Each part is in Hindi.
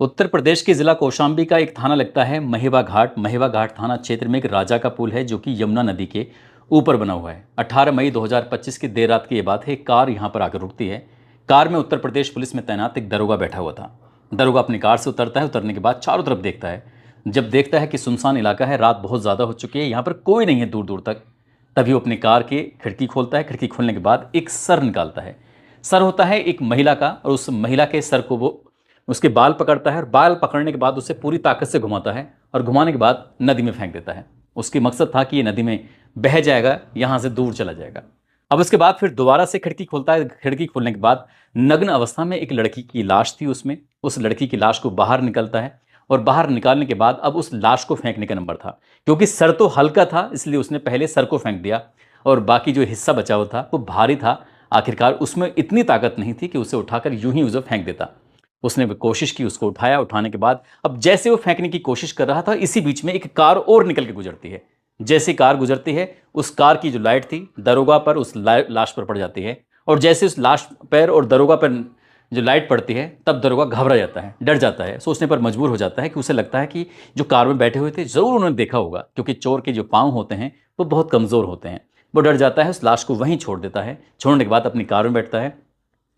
उत्तर प्रदेश के जिला कौशाम्बी का एक थाना लगता है महिवा घाट। महिवा घाट थाना क्षेत्र में एक राजा का पुल है जो कि यमुना नदी के ऊपर बना हुआ है। 18 मई 2025 की देर रात की ये बात है। एक कार यहाँ पर आकर रुकती है। कार में उत्तर प्रदेश पुलिस में तैनात एक दरोगा बैठा हुआ था। दरोगा अपनी कार से उतरता है। उतरने के बाद चारों तरफ देखता है। जब देखता है कि सुनसान इलाका है, रात बहुत ज़्यादा हो चुकी है, यहाँ पर कोई नहीं है दूर दूर तक, तभी वो अपनी कार की खिड़की खोलता है। खिड़की खोलने के बाद एक सर निकालता है। सर होता है एक महिला का, और उस महिला के सर को वो उसके बाल पकड़ता है, और बाल पकड़ने के बाद उसे पूरी ताकत से घुमाता है, और घुमाने के बाद नदी में फेंक देता है। उसकी मकसद था कि ये नदी में बह जाएगा, यहाँ से दूर चला जाएगा। अब उसके बाद फिर दोबारा से खिड़की खोलता है। खिड़की खोलने के बाद नग्न अवस्था में एक लड़की की लाश थी उसमें। उस लड़की की लाश को बाहर निकलता है, और बाहर निकालने के बाद अब उस लाश को फेंकने का नंबर था। क्योंकि सर तो हल्का था, इसलिए उसने पहले सर को फेंक दिया, और बाकी जो हिस्सा बचा हुआ था वो भारी था। आखिरकार उसमें इतनी ताकत नहीं थी कि उसे उठाकर यूं ही उसे फेंक देता। उसने कोशिश की, उसको उठाया। उठाने के बाद अब जैसे वो फेंकने की कोशिश कर रहा था, इसी बीच में एक कार और निकल के गुजरती है। जैसे कार गुजरती है, उस कार की जो लाइट थी दरोगा पर, उस लाश पर पड़ जाती है। और जैसे उस लाश पर और दरोगा पर जो लाइट पड़ती है, तब दरोगा घबरा जाता है, डर जाता है। सोचने पर मजबूर हो जाता है कि उसे लगता है कि जो कार में बैठे हुए थे ज़रूर उन्होंने देखा होगा, क्योंकि चोर के जो पाँव होते हैं वो बहुत कमज़ोर होते हैं। वो डर जाता है, उस लाश को वहीं छोड़ देता है। छोड़ने के बाद अपनी कार में बैठता है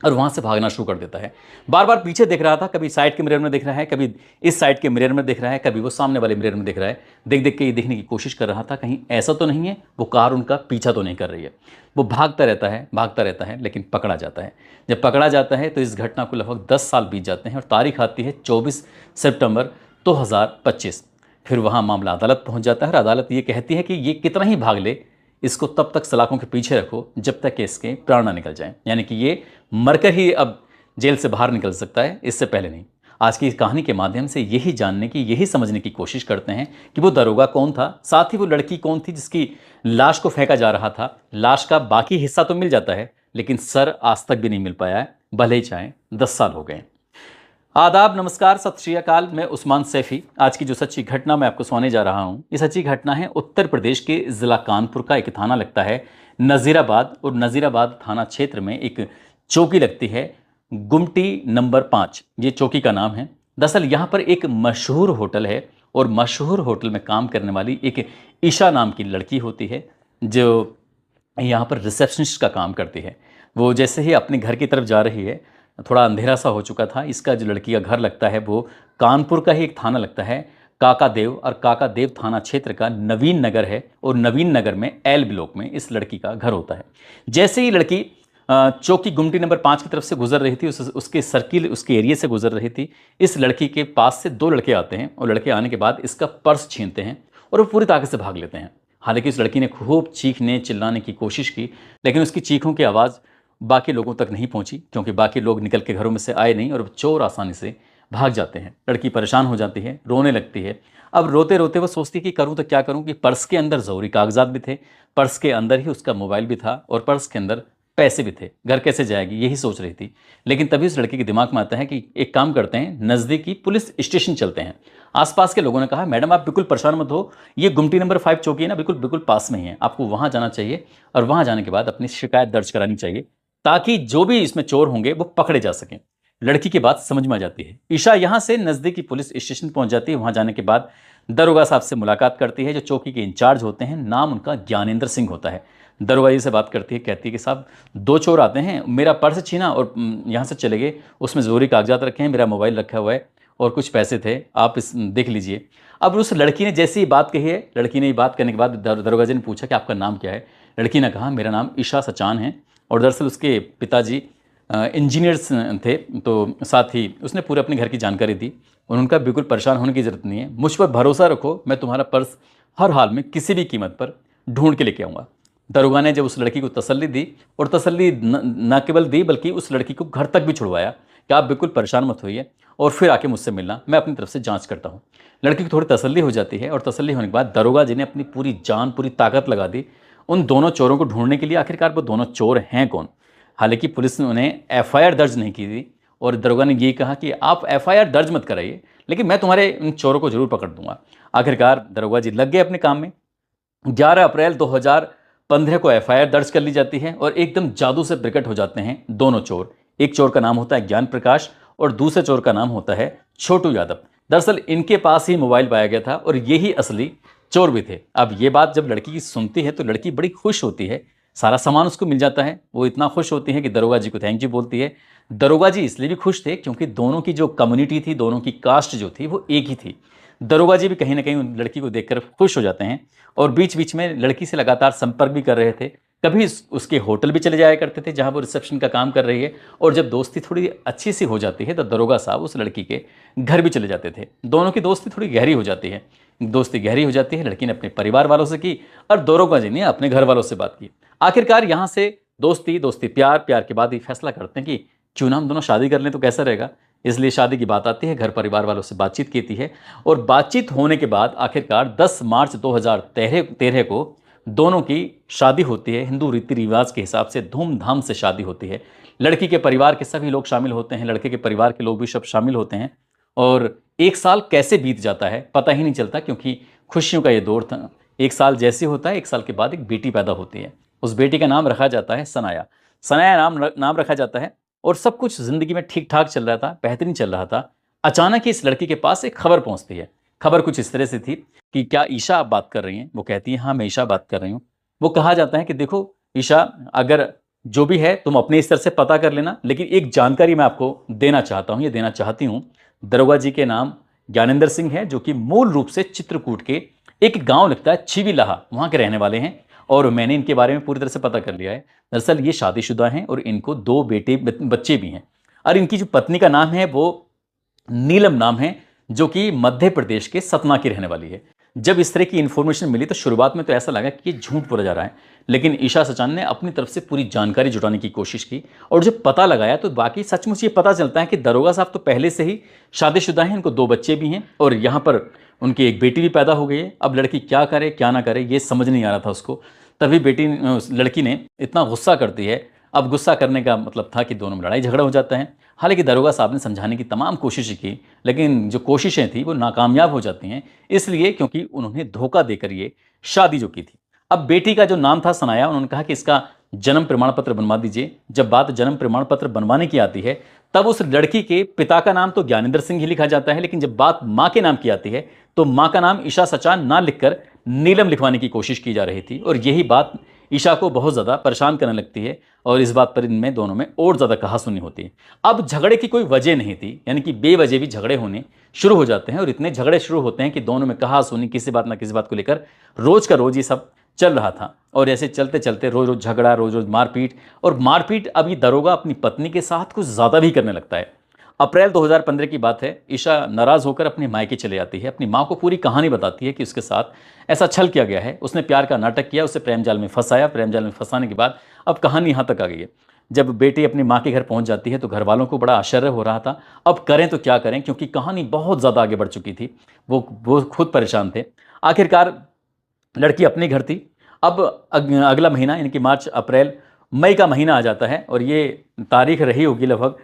और वहाँ से भागना शुरू कर देता है। बार बार पीछे देख रहा था, कभी साइड के मिरर में देख रहा है, कभी इस साइड के मिरर में देख रहा है, कभी वो सामने वाले मिरर में देख रहा है। देख देख के ये देखने की कोशिश कर रहा था कहीं ऐसा तो नहीं है वो कार उनका पीछा तो नहीं कर रही है। वो भागता रहता है, लेकिन पकड़ा जाता है। जब पकड़ा जाता है तो इस घटना को लगभग 10 साल बीत जाते हैं, और तारीख आती है 24 सितंबर 2025। फिर वहाँ मामला अदालत पहुँच जाता है, और अदालत ये कहती है कि ये कितना ही भाग ले, इसको तब तक सलाखों के पीछे रखो जब तक कि इसके प्राण ना निकल जाएं। यानी कि ये मरकर ही अब जेल से बाहर निकल सकता है, इससे पहले नहीं। आज की इस कहानी के माध्यम से यही जानने की, यही समझने की कोशिश करते हैं कि वो दरोगा कौन था, साथ ही वो लड़की कौन थी जिसकी लाश को फेंका जा रहा था। लाश का बाकी हिस्सा तो मिल जाता है, लेकिन सर आज तक भी नहीं मिल पाया है, भले ही चाहे 10 साल हो गए। आदाब, नमस्कार, सत श्री अकाल। मैं उस्मान सैफी। आज की जो सच्ची घटना मैं आपको सुनाने जा रहा हूँ, ये सच्ची घटना है उत्तर प्रदेश के ज़िला कानपुर का। एक थाना लगता है नज़ीराबाद, और नज़ीराबाद थाना क्षेत्र में एक चौकी लगती है गुमटी नंबर 5, ये चौकी का नाम है। दरअसल यहाँ पर एक मशहूर होटल है, और मशहूर होटल में काम करने वाली एक ईशा नाम की लड़की होती है, जो यहाँ पर रिसेप्शनिस्ट का काम करती है। वो जैसे ही अपने घर की तरफ जा रही है, थोड़ा अंधेरा सा हो चुका था। इसका जो लड़की का घर लगता है वो कानपुर का ही एक थाना लगता है काका देव, और काका देव थाना क्षेत्र का नवीन नगर है, और नवीन नगर में एल ब्लॉक में इस लड़की का घर होता है। जैसे ही लड़की चौकी गुमटी नंबर 5 की तरफ से गुजर रही थी, उसके सर्किल, उसके एरिया से गुजर रही थी, इस लड़की के पास से 2 लड़के आते हैं, और लड़के आने के बाद इसका पर्स छीनते हैं और वो पूरी ताकत से भाग लेते हैं। हालांकि उस लड़की ने खूब चीखने चिल्लाने की कोशिश की, लेकिन उसकी चीखों की आवाज़ बाकी लोगों तक नहीं पहुंची, क्योंकि बाकी लोग निकल के घरों में से आए नहीं, और चोर आसानी से भाग जाते हैं। लड़की परेशान हो जाती है, रोने लगती है। अब रोते रोते वो सोचती कि करूं तो क्या करूं, कि पर्स के अंदर ज़रूरी कागजात भी थे, पर्स के अंदर ही उसका मोबाइल भी था, और पर्स के अंदर पैसे भी थे। घर कैसे जाएगी, यही सोच रही थी। लेकिन तभी उस लड़के के दिमाग में आता है कि एक काम करते हैं, नज़दीकी पुलिस स्टेशन चलते हैं। आसपास के लोगों ने कहा, मैडम आप बिल्कुल परेशान मत हो, ये गुमटी नंबर 5 चौकी है ना, बिल्कुल बिल्कुल पास में ही है, आपको वहाँ जाना चाहिए, और वहाँ जाने के बाद अपनी शिकायत दर्ज करानी चाहिए, ताकि जो भी इसमें चोर होंगे वो पकड़े जा सकें। लड़की की बात समझ में आ जाती है। ईशा यहाँ से नज़दीकी पुलिस स्टेशन पहुँच जाती है। वहाँ जाने के बाद दरोगा साहब से मुलाकात करती है, जो चौकी के इंचार्ज होते हैं। नाम उनका ज्ञानेंद्र सिंह होता है। दरोगा जी से बात करती है, कहती है कि साहब 2 चोर आते हैं, मेरा पर्स छीना और यहाँ से चले गए, उसमें ज़रूरी कागजात रखे हैं, मेरा मोबाइल रखा हुआ है, और कुछ पैसे थे, आप इस देख लीजिए। अब उस लड़की ने जैसी बात कही है, लड़की ने ये बात करने के बाद दरोगा जी ने पूछा कि आपका नाम क्या है। लड़की ने कहा, मेरा नाम ईशा सचान है, और दरअसल उसके पिताजी इंजीनियर्स थे, तो साथ ही उसने पूरे अपने घर की जानकारी दी। और उनका बिल्कुल परेशान होने की ज़रूरत नहीं है, मुझ पर भरोसा रखो, मैं तुम्हारा पर्स हर हाल में किसी भी कीमत पर ढूंढ के लेके आऊँगा। दरोगा ने जब उस लड़की को तसल्ली दी, और तसल्ली न केवल दी बल्कि उस लड़की को घर तक भी छुड़वाया कि आप बिल्कुल परेशान मत होइए, और फिर आके मुझसे मिलना, मैं अपनी तरफ से जाँच करता हूँ। लड़की को थोड़ी तसल्ली हो जाती है, और तसल्ली होने के बाद दरोगा जी ने अपनी पूरी जान, पूरी ताकत लगा दी उन दोनों चोरों को ढूंढने के लिए। आखिरकार वो दोनों चोर हैं कौन। हालांकि पुलिस ने उन्हें एफआईआर दर्ज नहीं की थी, और दरोगा ने ये कहा कि आप एफआईआर दर्ज मत कराइए, लेकिन मैं तुम्हारे इन चोरों को जरूर पकड़ दूंगा। आखिरकार दरोगा जी लग गए अपने काम में। 11 अप्रैल 2015 को एफआईआर दर्ज कर ली जाती है, और एकदम जादू से प्रकट हो जाते हैं दोनों चोर। एक चोर का नाम होता है ज्ञान प्रकाश, और दूसरे चोर का नाम होता है छोटू यादव। दरअसल इनके पास ही मोबाइल पाया गया था और यही असली चोर भी थे। अब ये बात जब लड़की की सुनती है तो लड़की बड़ी खुश होती है, सारा सामान उसको मिल जाता है। वो इतना खुश होती है कि दरोगा जी को थैंक यू बोलती है। दरोगा जी इसलिए भी खुश थे क्योंकि दोनों की जो कम्युनिटी थी, दोनों की कास्ट जो थी वो एक ही थी। दरोगा जी भी कहीं ना कहीं उन लड़की को देखकर खुश हो जाते हैं और बीच बीच में लड़की से लगातार संपर्क भी कर रहे थे। कभी उसके होटल भी चले जाया करते थे जहाँ वो रिसेप्शन का काम कर रही है, और जब दोस्ती थोड़ी अच्छी सी हो जाती है तो दरोगा साहब उस लड़की के घर भी चले जाते थे। दोनों की दोस्ती थोड़ी गहरी हो जाती है। दोस्ती गहरी हो जाती है, लड़की ने अपने परिवार वालों से की और दरोगा जी ने अपने घर वालों से बात की। आखिरकार यहाँ से दोस्ती दोस्ती प्यार, प्यार के बाद ये फैसला करते हैं कि क्यों ना हम दोनों शादी कर लें तो कैसा रहेगा। इसलिए शादी की बात आती है, घर परिवार वालों से बातचीत की है और बातचीत होने के बाद आखिरकार 10 मार्च 2013 को दोनों की शादी होती है। हिंदू रीति रिवाज के हिसाब से धूमधाम से शादी होती है। लड़की के परिवार के सभी लोग शामिल होते हैं, लड़के के परिवार के लोग भी सब शामिल होते हैं और एक साल कैसे बीत जाता है पता ही नहीं चलता, क्योंकि खुशियों का ये दौर था। एक साल जैसे होता है, एक साल के बाद एक बेटी पैदा होती है। उस बेटी का नाम रखा जाता है सनाया। सनाया नाम रखा जाता है और सब कुछ जिंदगी में ठीक ठाक चल रहा था, बेहतरीन चल रहा था। अचानक ही इस लड़की के पास एक खबर पहुंचती है। खबर कुछ इस तरह से थी कि क्या ईशा आप बात कर रही हैं? वो कहती है हाँ मैं ईशा बात कर रही हूँ। वो कहा जाता है कि देखो ईशा, अगर जो भी है तुम अपने स्तर से पता कर लेना, लेकिन एक जानकारी मैं आपको देना चाहता हूँ, ये देना चाहती हूँ। दरोगा जी के नाम ज्ञानेंद्र सिंह है, जो कि मूल रूप से चित्रकूट के एक गांव लगता है छिविलाहा, वहां के रहने वाले हैं और मैंने इनके बारे में पूरी तरह से पता कर लिया है। दरअसल ये शादीशुदा हैं और इनको 2 बच्चे भी हैं और इनकी जो पत्नी का नाम है वो नीलम नाम है, जो कि मध्य प्रदेश के सतना की रहने वाली है। जब इस तरह की इन्फॉर्मेशन मिली तो शुरुआत में तो ऐसा लगा कि ये झूठ बोला जा रहा है, लेकिन ईशा सचान ने अपनी तरफ से पूरी जानकारी जुटाने की कोशिश की और जब पता लगाया तो बाकी सचमुच ये पता चलता है कि दरोगा साहब तो पहले से ही शादीशुदा हैं, इनको 2 बच्चे भी हैं और यहाँ पर उनकी एक बेटी भी पैदा हो गई है। अब लड़की क्या करे क्या ना करे ये समझ नहीं आ रहा था उसको। तभी लड़की ने इतना गुस्सा करती है। अब गुस्सा करने का मतलब था कि दोनों में लड़ाई झगड़ा हो जाता है। हालांकि दरोगा साहब ने समझाने की तमाम कोशिशें की, लेकिन जो कोशिशें थी वो नाकामयाब हो जाती हैं, इसलिए क्योंकि उन्होंने धोखा देकर ये शादी जो की थी। अब बेटी का जो नाम था सनाया, उन्होंने कहा कि इसका जन्म प्रमाण पत्र बनवा दीजिए। जब बात जन्म प्रमाण पत्र बनवाने की आती है तब उस लड़की के पिता का नाम तो ज्ञानेंद्र सिंह ही लिखा जाता है, लेकिन जब बात माँ के नाम की आती है तो माँ का नाम ईशा सचान ना लिखकर नीलम लिखवाने की कोशिश की जा रही थी और यही बात ईशा को बहुत ज़्यादा परेशान करने लगती है और इस बात पर इनमें दोनों में और ज़्यादा कहासुनी होती है। अब झगड़े की कोई वजह नहीं थी, यानी कि बेवजह भी झगड़े होने शुरू हो जाते हैं और इतने झगड़े शुरू होते हैं कि दोनों में कहासुनी किसी बात ना किसी बात को लेकर रोज का रोज ये सब चल रहा था। और ऐसे चलते चलते रोज रोज झगड़ा, रोज रोज मारपीट, और मारपीट अब ये दरोगा अपनी पत्नी के साथ कुछ ज़्यादा भी करने लगता है। अप्रैल 2015 की बात है। ईशा नाराज होकर अपने मायके चले जाती है, अपनी माँ को पूरी कहानी बताती है कि उसके साथ ऐसा छल किया गया है, उसने प्यार का नाटक किया, उसे प्रेम जाल में फंसाया। प्रेम जाल में फंसाने के बाद अब कहानी यहाँ तक आ गई है। जब बेटी अपनी माँ के घर पहुँच जाती है तो घर वालों को बड़ा आश्चर्य हो रहा था, अब करें तो क्या करें, क्योंकि कहानी बहुत ज़्यादा आगे बढ़ चुकी थी। वो खुद परेशान थे। आखिरकार लड़की अपने घर थी। अब अगला महीना यानी कि मार्च अप्रैल मई का महीना आ जाता है और ये तारीख रही होगी लगभग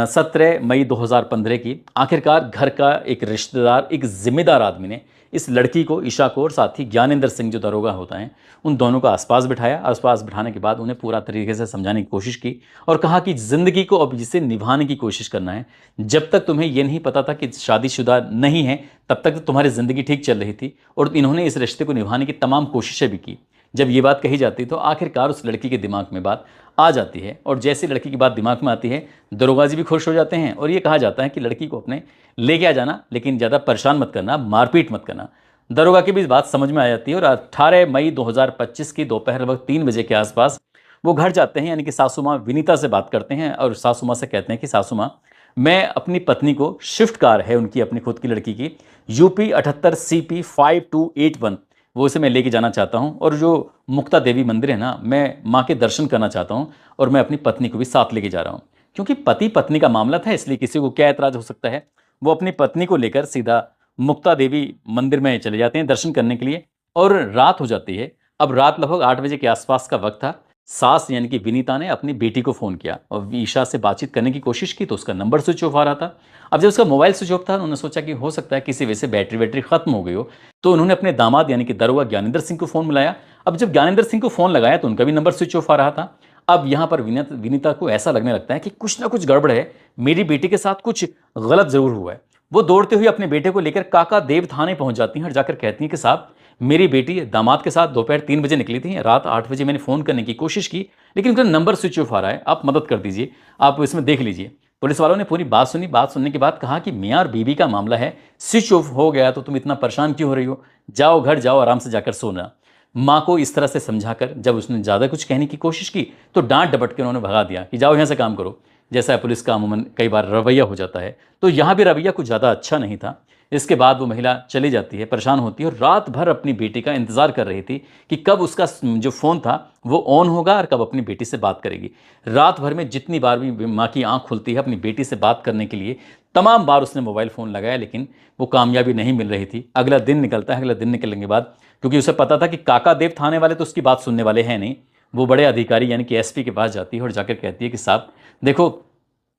17 मई 2015 की। आखिरकार घर का एक रिश्तेदार, एक जिम्मेदार आदमी ने इस लड़की को, ईशा को और साथ ही ज्ञानेंद्र सिंह जो दरोगा होता है, उन दोनों को आसपास बिठाया। आसपास बिठाने के बाद उन्हें पूरा तरीके से समझाने की कोशिश की और कहा कि ज़िंदगी को अब इसे निभाने की कोशिश करना है। जब तक तुम्हें ये नहीं पता था कि शादीशुदा नहीं है तब तक तो तुम्हारी ज़िंदगी ठीक चल रही थी और इन्होंने इस रिश्ते को निभाने की तमाम कोशिशें भी की। जब ये बात कही जाती तो आखिरकार उस लड़की के दिमाग में बात आ जाती है और जैसे लड़की की बात दिमाग में आती है दरोगा जी भी खुश हो जाते हैं और ये कहा जाता है कि लड़की को अपने लेके आ जाना, लेकिन ज़्यादा परेशान मत करना, मारपीट मत करना। दरोगा की भी बात समझ में आ जाती है और 18 मई 2025 की दोपहर लगभग 3 बजे के आसपास वो घर जाते हैं, यानी कि सासू माँ विनीता से बात करते हैं और सासू माँ से कहते हैं कि सासू माँ, मैं अपनी पत्नी को, स्विफ्ट कार है उनकी अपनी खुद की लड़की की, UP 78 CP 5281, वो उसे मैं लेके जाना चाहता हूँ और जो मुक्ता देवी मंदिर है ना, मैं माँ के दर्शन करना चाहता हूँ और मैं अपनी पत्नी को भी साथ लेके जा रहा हूँ। क्योंकि पति पत्नी का मामला था इसलिए किसी को क्या ऐतराज़ हो सकता है। वो अपनी पत्नी को लेकर सीधा मुक्ता देवी मंदिर में चले जाते हैं दर्शन करने के लिए और रात हो जाती है। अब रात लगभग 8 बजे के आसपास का वक्त था। सास यानी कि विनीता ने अपनी बेटी को फ़ोन किया और ईशा से बातचीत करने की कोशिश की तो उसका नंबर स्विच ऑफ आ रहा था। अब जब उसका मोबाइल स्विच ऑफ था उन्होंने सोचा कि हो सकता है किसी वजह से बैटरी खत्म हो गई हो, तो उन्होंने अपने दामाद यानी कि दरोगा ज्ञानेंद्र सिंह को फ़ोन मिलाया। अब जब ज्ञानेंद्र सिंह को फ़ोन लगाया तो उनका भी नंबर स्विच ऑफ आ रहा था। अब यहाँ पर विनीता को ऐसा लगने लगता है कि कुछ ना कुछ गड़बड़ है, मेरी बेटी के साथ कुछ गलत ज़रूर हुआ है। वो दौड़ते हुए अपने बेटे को लेकर काका देव थाने पहुंच जाती हैं और जाकर कहती हैं कि साहब, मेरी बेटी दामाद के साथ दोपहर 3 बजे निकली थी, रात 8 बजे मैंने फ़ोन करने की कोशिश की, लेकिन उनका नंबर स्विच ऑफ आ रहा है, आप मदद कर दीजिए, आप इसमें देख लीजिए। पुलिस वालों ने पूरी बात सुनी। बात सुनने के बाद कहा कि मियाँ और बीबी का मामला है, स्विच ऑफ हो गया तो तुम इतना परेशान क्यों हो रही हो, जाओ घर जाओ, आराम से जाकर सोना। माँ को इस तरह से समझाकर जब उसने ज़्यादा कुछ कहने की कोशिश की तो डांट डपट के उन्होंने भगा दिया कि जाओ यहाँ से काम करो। जैसा पुलिस का अमूमन कई बार रवैया हो जाता है, तो यहाँ भी रवैया कुछ ज़्यादा अच्छा नहीं था। इसके बाद वो महिला चली जाती है, परेशान होती है और रात भर अपनी बेटी का इंतजार कर रही थी कि कब उसका जो फ़ोन था वो ऑन होगा और कब अपनी बेटी से बात करेगी। रात भर में जितनी बार भी माँ की आंख खुलती है अपनी बेटी से बात करने के लिए, तमाम बार उसने मोबाइल फ़ोन लगाया, लेकिन वो कामयाबी नहीं मिल रही थी। अगला दिन निकलता है। अगला दिन निकलने के बाद, क्योंकि उसे पता था कि काका देव थाने वाले तो उसकी बात सुनने वाले हैं नहीं, वो बड़े अधिकारी यानी कि एसपी के पास जाती है और जाकर कहती है कि साहब देखो,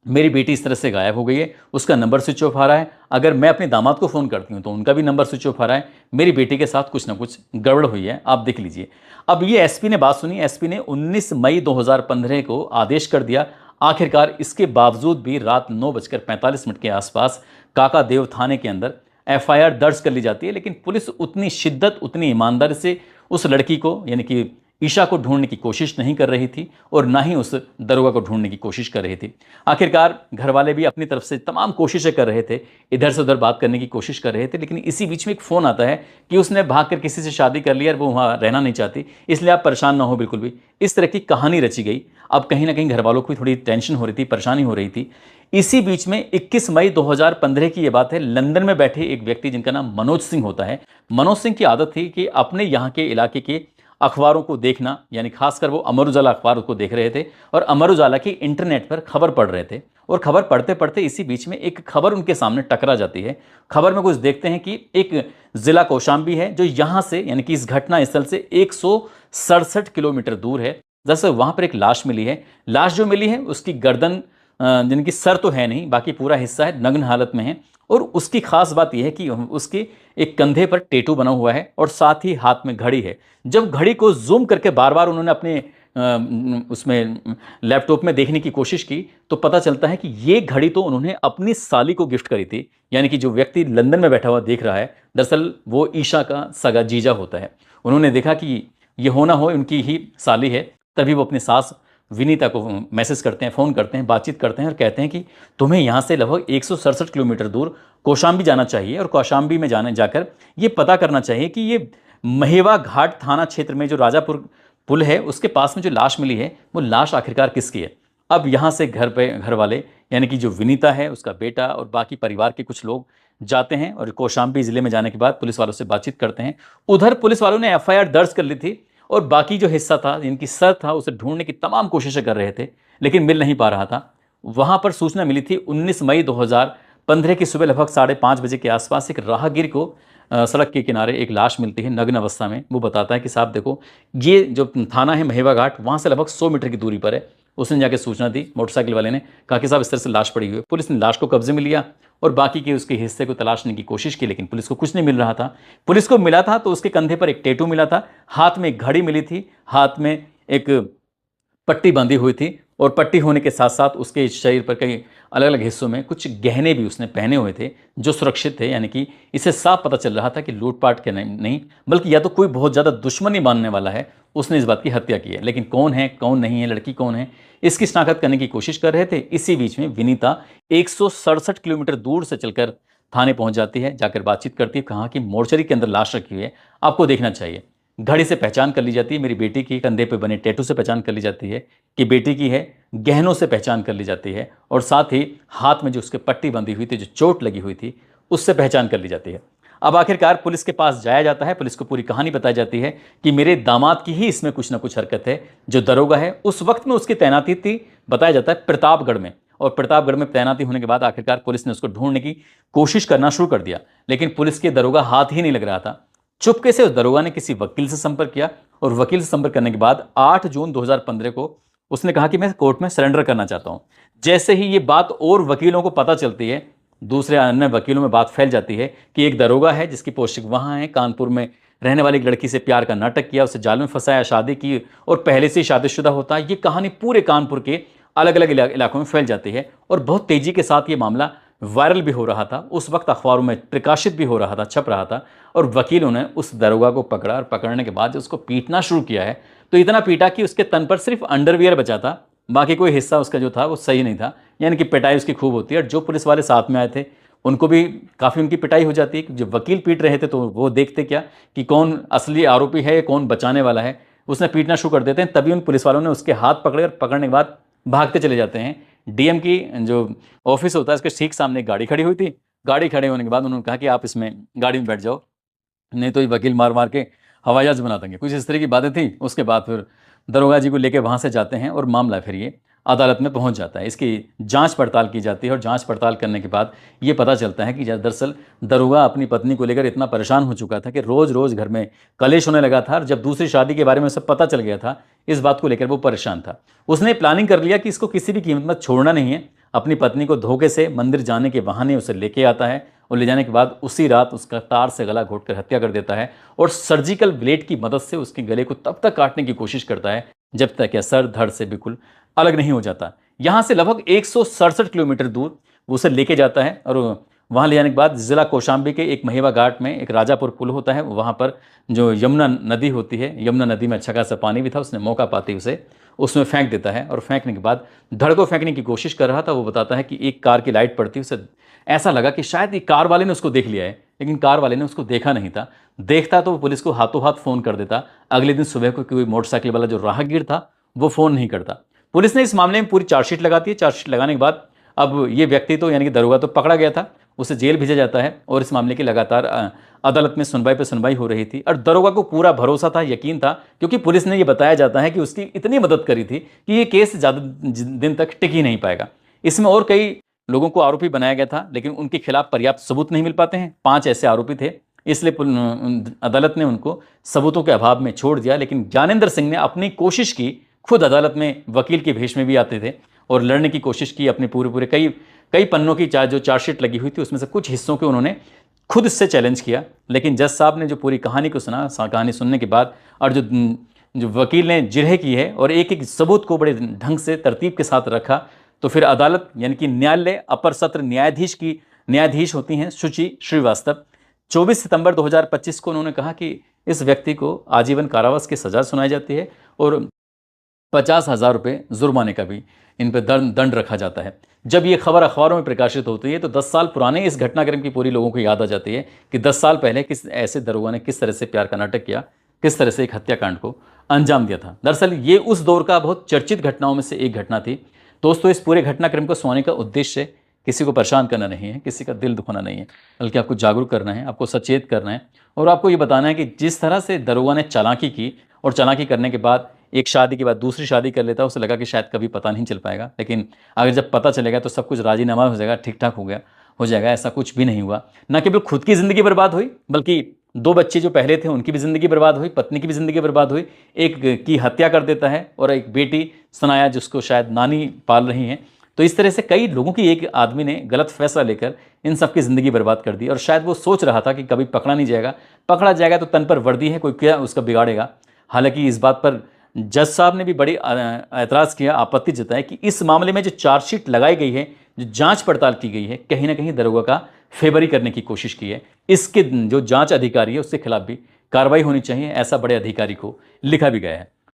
मेरी बेटी इस तरह से गायब हो गई है, उसका नंबर स्विच ऑफ आ रहा है, अगर मैं अपने दामाद को फ़ोन करती हूँ तो उनका भी नंबर स्विच ऑफ आ रहा है, मेरी बेटी के साथ कुछ ना कुछ गड़बड़ हुई है, आप देख लीजिए। अब ये एसपी ने बात सुनी। एसपी ने 19 मई 2015 को आदेश कर दिया। आखिरकार इसके बावजूद भी रात 9:45 के आसपास काका देव थाने के अंदर एफआईआर दर्ज कर ली जाती है, लेकिन पुलिस उतनी शिद्दत, उतनी ईमानदारी से उस लड़की को यानी कि ईशा को ढूंढने की कोशिश नहीं कर रही थी और ना ही उस दरोगा को ढूंढने की कोशिश कर रही थी। आखिरकार घर वाले भी अपनी तरफ से तमाम कोशिशें कर रहे थे, इधर से उधर बात करने की कोशिश कर रहे थे, लेकिन इसी बीच में एक फ़ोन आता है कि उसने भागकर किसी से शादी कर लिया और वो वहाँ रहना नहीं चाहती, इसलिए आप परेशान ना हो बिल्कुल भी। इस तरह की कहानी रची गई। अब कहीं ना कहीं घर वालों को भी थोड़ी टेंशन हो रही थी, परेशानी हो रही थी। इसी बीच में 21 मई 2015 की ये बात है, लंदन में बैठे एक व्यक्ति जिनका नाम मनोज सिंह होता है। मनोज सिंह की आदत थी कि अपने यहाँ के इलाके के अखबारों को देखना, यानी खासकर वो अमर उजाला अखबार को देख रहे थे और अमर उजाला की इंटरनेट पर खबर पढ़ रहे थे। और खबर पढ़ते पढ़ते इसी बीच में एक खबर उनके सामने टकरा जाती है। खबर में कुछ देखते हैं कि एक जिला कौशाम्बी है जो यहाँ से यानी कि इस घटना स्थल से 167 किलोमीटर दूर है। दरअसल वहाँ पर एक लाश मिली है। लाश जो मिली है उसकी गर्दन, जिनकी सर तो है नहीं, बाकी पूरा हिस्सा है, नग्न हालत में है। और उसकी खास बात यह है कि उसके एक कंधे पर टैटू बना हुआ है और साथ ही हाथ में घड़ी है। जब घड़ी को जूम करके बार बार उन्होंने अपने उसमें लैपटॉप में देखने की कोशिश की तो पता चलता है कि ये घड़ी तो उन्होंने अपनी साली को गिफ्ट करी थी। यानी कि जो व्यक्ति लंदन में बैठा हुआ देख रहा है, दरअसल वो ईशा का सगा जीजा होता है। उन्होंने देखा कि ये होना हो उनकी ही साली है, तभी वो अपनी सास विनीता को मैसेज करते हैं, फ़ोन करते हैं, बातचीत करते हैं और कहते हैं कि तुम्हें यहाँ से लगभग 167 किलोमीटर दूर कौशाम्बी जाना चाहिए और कौशाम्बी में जाकर ये पता करना चाहिए कि ये महेवा घाट थाना क्षेत्र में जो राजापुर पुल है उसके पास में जो लाश मिली है वो लाश आखिरकार किसकी है। अब यहाँ से घर वाले यानी कि जो विनीता है, उसका बेटा और बाकी परिवार के कुछ लोग जाते हैं और कौशाम्बी ज़िले में जाने के बाद पुलिस वालों से बातचीत करते हैं। उधर पुलिस वालों ने एफआईआर दर्ज कर ली थी और बाकी जो हिस्सा था, जिनकी सर था, उसे ढूंढने की तमाम कोशिशें कर रहे थे, लेकिन मिल नहीं पा रहा था। वहाँ पर सूचना मिली थी 19 मई 2015 की सुबह लगभग 5:30 बजे के आसपास एक राहगीर को सड़क के किनारे एक लाश मिलती है नग्न अवस्था में। वो बताता है कि साहब देखो, ये जो थाना है महेवा घाट, वहाँ से लगभग 100 मीटर की दूरी पर है। उसने जाके सूचना दी, मोटरसाइकिल वाले ने कहा कि साहब इस तरह से लाश पड़ी हुई है। पुलिस ने लाश को कब्जे में लिया और बाकी के उसके हिस्से को तलाशने की कोशिश की, लेकिन पुलिस को कुछ नहीं मिल रहा था। पुलिस को मिला था तो उसके कंधे पर एक टैटू मिला था, हाथ में एक घड़ी मिली थी, हाथ में एक पट्टी बांधी हुई थी और पट्टी होने के साथ साथ उसके शरीर पर कई अलग अलग हिस्सों में कुछ गहने भी उसने पहने हुए थे जो सुरक्षित थे। यानी कि इसे साफ पता चल रहा था कि लूटपाट के नहीं बल्कि या तो कोई बहुत ज़्यादा दुश्मनी मानने वाला है, उसने इस बात की हत्या की है। लेकिन कौन है कौन नहीं है, लड़की कौन है, इसकी शनाख्त करने की कोशिश कर रहे थे। इसी बीच में विनीता 167 किलोमीटर दूर से चलकर थाने पहुंच जाती है, जाकर बातचीत करती है। कहाँ कि मोर्चरी के अंदर लाश रखी हुई है, आपको देखना चाहिए। घड़ी से पहचान कर ली जाती है मेरी बेटी की, कंधे पे बने टैटू से पहचान कर ली जाती है कि बेटी की है, गहनों से पहचान कर ली जाती है और साथ ही हाथ में जो उसके पट्टी बंधी हुई थी, जो चोट लगी हुई थी, उससे पहचान कर ली जाती है। अब आखिरकार पुलिस के पास जाया जाता है, पुलिस को पूरी कहानी बताई जाती है कि मेरे दामाद की ही इसमें कुछ ना कुछ हरकत है। जो दरोगा है उस वक्त में उसकी तैनाती थी, बताया जाता है प्रतापगढ़ में, और प्रतापगढ़ में तैनाती होने के बाद आखिरकार पुलिस ने उसको ढूंढने की कोशिश करना शुरू कर दिया, लेकिन पुलिस के दरोगा हाथ ही नहीं लग रहा था। चुपके से उस दरोगा ने किसी वकील से संपर्क किया और वकील से संपर्क करने के बाद 8 जून 2015 को उसने कहा कि मैं कोर्ट में सरेंडर करना चाहता हूं। जैसे ही ये बात और वकीलों को पता चलती है, दूसरे अन्य वकीलों में बात फैल जाती है कि एक दरोगा है जिसकी पोस्टिंग वहां है, कानपुर में रहने वाली एक लड़की से प्यार का नाटक किया, उसे जाल में फंसाया, शादी की और पहले से ही शादीशुदा होता है। ये कहानी पूरे कानपुर के अलग अलग इलाकों में फैल जाती है और बहुत तेजी के साथ ये मामला वायरल भी हो रहा था, उस वक्त अखबारों में प्रकाशित भी हो रहा था, छप रहा था। और वकीलों ने उस दरोगा को पकड़ा और पकड़ने के बाद उसको पीटना शुरू किया है। तो इतना पीटा कि उसके तन पर सिर्फ अंडरवियर बचा था, बाकी कोई हिस्सा उसका जो था वो सही नहीं था। यानी कि पिटाई उसकी खूब होती है। और जो पुलिस वाले साथ में आए थे उनको भी काफ़ी उनकी पिटाई हो जाती है। जब वकील पीट रहे थे तो वो देखते क्या कि कौन असली आरोपी है, कौन बचाने वाला है। उसने पीटना शुरू कर देते हैं, तभी उन पुलिस वालों ने उसके हाथ पकड़े और पकड़ने के बाद भागते चले जाते हैं। डीएम की जो ऑफिस होता है इसके ठीक सामने एक गाड़ी खड़ी हुई थी। गाड़ी खड़े होने के बाद उन्होंने कहा कि आप इसमें गाड़ी में बैठ जाओ, नहीं तो ये वकील मार मार के हवाई जहाज बना देंगे। कुछ इस तरह की बातें थी। उसके बाद फिर दरोगा जी को लेके वहाँ से जाते हैं और मामला फिर ये अदालत में पहुंच जाता है। इसकी जांच पड़ताल की जाती है और जांच पड़ताल करने के बाद ये पता चलता है कि दरअसल दरोगा अपनी पत्नी को लेकर इतना परेशान हो चुका था कि रोज़ रोज़ घर में कलेश होने लगा था। और जब दूसरी शादी के बारे में उसे पता चल गया था, इस बात को लेकर वो परेशान था। उसने प्लानिंग कर लिया कि इसको किसी भी कीमत में छोड़ना नहीं है। अपनी पत्नी को धोखे से मंदिर जाने के बहाने उसे लेके आता है और ले जाने के बाद उसी रात उसका तार से गला घोंटकर हत्या कर देता है और सर्जिकल ब्लेड की मदद से उसके गले को तब तक काटने की कोशिश करता है जब तक यह सर धड़ से बिल्कुल अलग नहीं हो जाता। यहाँ से लगभग 167 किलोमीटर दूर वो उसे लेके जाता है और वहाँ ले जाने के बाद जिला कौशाम्बी के एक महिवा घाट में एक राजापुर पुल होता है, वहाँ पर जो यमुना नदी होती है, यमुना नदी में अच्छा खासा पानी भी था। उसने मौका पाते ही उसे उसमें फेंक देता है और फेंकने के बाद धड़ को फेंकने की कोशिश कर रहा था। वो बताता है कि एक कार की लाइट पड़ती, उसे ऐसा लगा कि शायद ये कार वाले ने उसको देख लिया है, लेकिन कार वाले ने उसको देखा नहीं था। देखता तो वो पुलिस को हाथों हाथ फ़ोन कर देता। अगले दिन सुबह को कोई मोटरसाइकिल वाला जो राहगीर था वो फ़ोन नहीं करता। पुलिस ने इस मामले में पूरी चार्जशीट लगाती है। चार्जशीट लगाने के बाद अब ये व्यक्ति तो यानी कि दरोगा तो पकड़ा गया था, उसे जेल भेजा जाता है और इस मामले की लगातार अदालत में सुनवाई पर सुनवाई हो रही थी। और दरोगा को पूरा भरोसा था, यकीन था, क्योंकि पुलिस ने ये बताया जाता है कि उसकी इतनी मदद करी थी कि ये केस ज़्यादा दिन तक टिक ही नहीं पाएगा। इसमें और कई लोगों को आरोपी बनाया गया था, लेकिन उनके खिलाफ पर्याप्त सबूत नहीं मिल पाते हैं। 5 ऐसे आरोपी थे, इसलिए अदालत ने उनको सबूतों के अभाव में छोड़ दिया। लेकिन ज्ञानेंद्र सिंह ने अपनी कोशिश की, खुद अदालत में वकील के भेष में भी आते थे और लड़ने की कोशिश की। अपने पूरे कई पन्नों की जो चार्जशीट लगी हुई थी उसमें से कुछ हिस्सों के उन्होंने खुद से चैलेंज किया। लेकिन जज साहब ने जो पूरी कहानी को सुना, कहानी सुनने के बाद और जो वकील ने जिरह की है और एक एक सबूत को बड़े ढंग से तरतीब के साथ रखा, तो फिर अदालत यानी कि न्यायालय अपर सत्र न्यायाधीश होती हैं शुचि श्रीवास्तव, 24 सितंबर 2025 को उन्होंने कहा कि इस व्यक्ति को आजीवन कारावास की सजा सुनाई जाती है और 50,000 रुपये जुर्माने का भी इन पर दंड रखा जाता है। जब ये खबर अखबारों में प्रकाशित होती है तो 10 साल पुराने इस घटनाक्रम की पूरी लोगों को याद आ जाती है कि 10 साल पहले किस ऐसे दरोगा ने किस तरह से प्यार का नाटक किया, किस तरह से एक हत्याकांड को अंजाम दिया था। दरअसल ये उस दौर का बहुत चर्चित घटनाओं में से एक घटना थी। दोस्तों, इस पूरे घटनाक्रम को सुनाने का उद्देश्य किसी को परेशान करना नहीं है, किसी का दिल दुखाना नहीं है, बल्कि आपको जागरूक करना है, आपको सचेत करना है और आपको ये बताना है कि जिस तरह से दरोगा ने चालाकी की और चालाकी करने के बाद एक शादी के बाद दूसरी शादी कर लेता, उसे लगा कि शायद कभी पता नहीं चल पाएगा, लेकिन अगर जब पता चलेगा तो सब कुछ राजीनामा हो जाएगा, ठीक ठाक हो जाएगा। ऐसा कुछ भी नहीं हुआ। न केवल खुद की ज़िंदगी बर्बाद हुई, बल्कि 2 बच्चे जो पहले थे उनकी भी ज़िंदगी बर्बाद हुई, पत्नी की भी ज़िंदगी बर्बाद हुई। एक की हत्या कर देता है और एक बेटी सनाया जिसको शायद नानी पाल रही हैं। तो इस तरह से कई लोगों की एक आदमी ने गलत फैसला लेकर इन सब की ज़िंदगी बर्बाद कर दी। और शायद वो सोच रहा था कि कभी पकड़ा नहीं जाएगा, पकड़ा जाएगा तो तन पर वर्दी है, कोई क्या उसका बिगाड़ेगा। हालांकि इस बात पर जज साहब ने भी बड़ी ऐतराज़ किया, आपत्ति जताई कि इस मामले में जो चार्जशीट लगाई गई है, जो जांच पड़ताल की गई है, कहीं ना कहीं दरोगा का फेवरी करने की कोशिश की है। इसके जो जांच अधिकारी है उसके खिलाफ भी कार्रवाई होनी चाहिए, ऐसा बड़े अधिकारी को लिखा भी गया है।